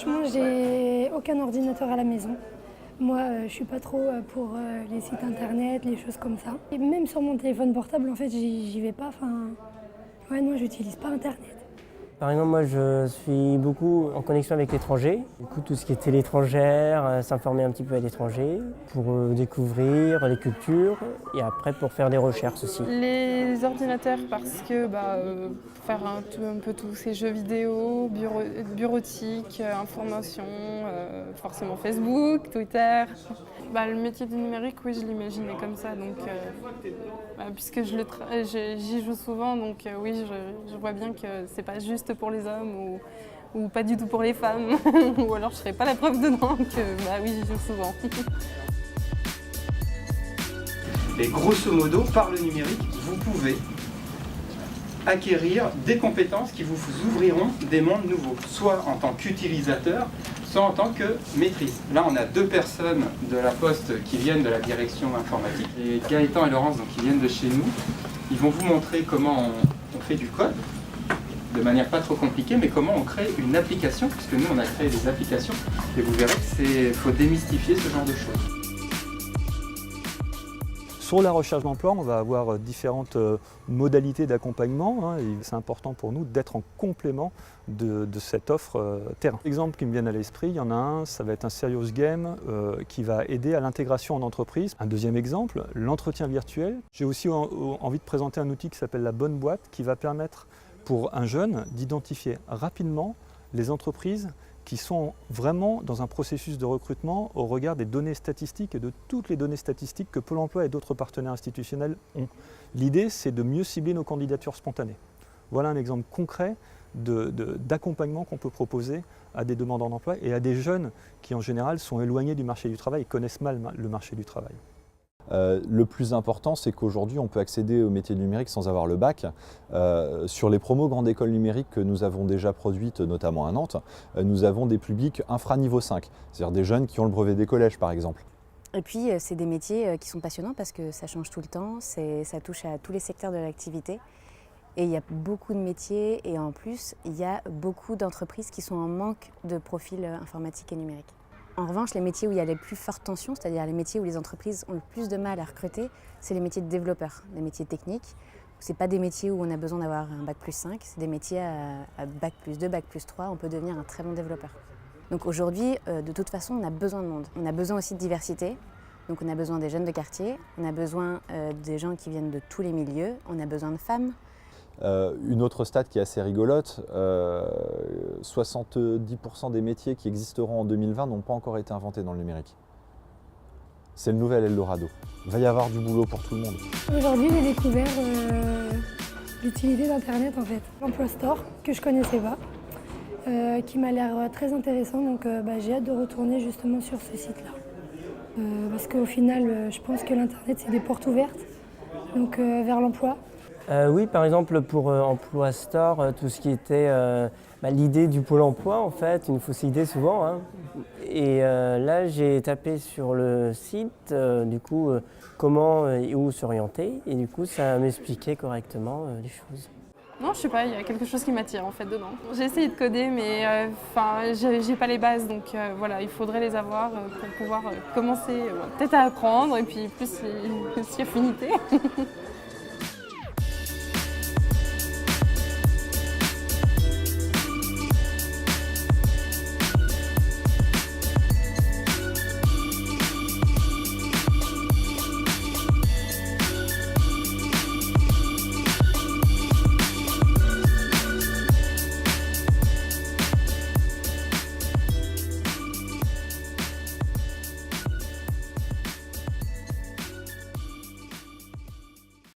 Franchement, j'ai aucun ordinateur à la maison. Moi, je suis pas trop pour les sites internet, les choses comme ça. Et même sur mon téléphone portable, en fait, j'y vais pas. Enfin, ouais, non, j'utilise pas internet. Par exemple, moi je suis beaucoup en connexion avec l'étranger. Du coup, tout ce qui est télé étrangère, s'informer un petit peu à l'étranger, pour découvrir les cultures et après pour faire des recherches aussi. Les ordinateurs parce que pour faire un peu tous ces jeux vidéo, bureautique, information, forcément Facebook, Twitter. Le métier du numérique, oui, je l'imaginais comme ça. Donc, puisque j'y joue souvent, donc oui, je vois bien que c'est pas juste pour les hommes ou pas du tout pour les femmes. Ou alors je ferais pas la preuve dedans que oui, j'y joue souvent. Et grosso modo, par le numérique, vous pouvez acquérir des compétences qui vous ouvriront des mondes nouveaux, soit en tant qu'utilisateur, soit en tant que maîtrise. Là, on a deux personnes de la Poste qui viennent de la direction informatique. Et Gaëtan et Laurence, donc, qui viennent de chez nous, ils vont vous montrer comment on fait du code, de manière pas trop compliquée, mais comment on crée une application, puisque nous, on a créé des applications, et vous verrez qu'il faut démystifier ce genre de choses. Sur la recherche d'emploi, on va avoir différentes modalités d'accompagnement. C'est important pour nous d'être en complément de cette offre terrain. L'exemple qui me vient à l'esprit, il y en a un, ça va être un serious game qui va aider à l'intégration en entreprise. Un deuxième exemple, l'entretien virtuel. J'ai aussi envie de présenter un outil qui s'appelle la bonne boîte qui va permettre pour un jeune d'identifier rapidement les entreprises qui sont vraiment dans un processus de recrutement au regard des données statistiques et de toutes les données statistiques que Pôle emploi et d'autres partenaires institutionnels ont. L'idée, c'est de mieux cibler nos candidatures spontanées. Voilà un exemple concret d'accompagnement qu'on peut proposer à des demandeurs d'emploi et à des jeunes qui, en général, sont éloignés du marché du travail et connaissent mal le marché du travail. Le plus important, c'est qu'aujourd'hui, on peut accéder au métier du numérique sans avoir le bac. Sur les promos grandes écoles numériques que nous avons déjà produites, notamment à Nantes, nous avons des publics infra-niveau 5, c'est-à-dire des jeunes qui ont le brevet des collèges, par exemple. Et puis, c'est des métiers qui sont passionnants parce que ça change tout le temps, ça touche à tous les secteurs de l'activité. Et il y a beaucoup de métiers et en plus, il y a beaucoup d'entreprises qui sont en manque de profils informatiques et numériques. En revanche, les métiers où il y a les plus fortes tensions, c'est-à-dire les métiers où les entreprises ont le plus de mal à recruter, c'est les métiers de développeurs, les métiers techniques. Ce n'est pas des métiers où on a besoin d'avoir un bac plus 5, c'est des métiers à bac plus 2, bac plus 3, on peut devenir un très bon développeur. Donc aujourd'hui, de toute façon, on a besoin de monde. On a besoin aussi de diversité, donc on a besoin des jeunes de quartier, on a besoin des gens qui viennent de tous les milieux, on a besoin de femmes. Une autre stat qui est assez rigolote, 70% des métiers qui existeront en 2020 n'ont pas encore été inventés dans le numérique. C'est le nouvel Eldorado. Il va y avoir du boulot pour tout le monde. Aujourd'hui, j'ai découvert l'utilité d'Internet en fait. L'Emploi Store, que je connaissais pas, qui m'a l'air très intéressant. Donc j'ai hâte de retourner justement sur ce site-là. Parce qu'au final, je pense que l'Internet, c'est des portes ouvertes donc, vers l'emploi. Oui, par exemple pour Emploi Store, tout ce qui était l'idée du Pôle emploi en fait, il nous faut ces idées souvent. Hein. Et là j'ai tapé sur le site, du coup comment et où s'orienter et du coup ça m'expliquait correctement les choses. Non, je sais pas, il y a quelque chose qui m'attire en fait dedans. J'ai essayé de coder mais j'ai pas les bases donc voilà, il faudrait les avoir pour pouvoir commencer peut-être à apprendre et puis plus si affinité.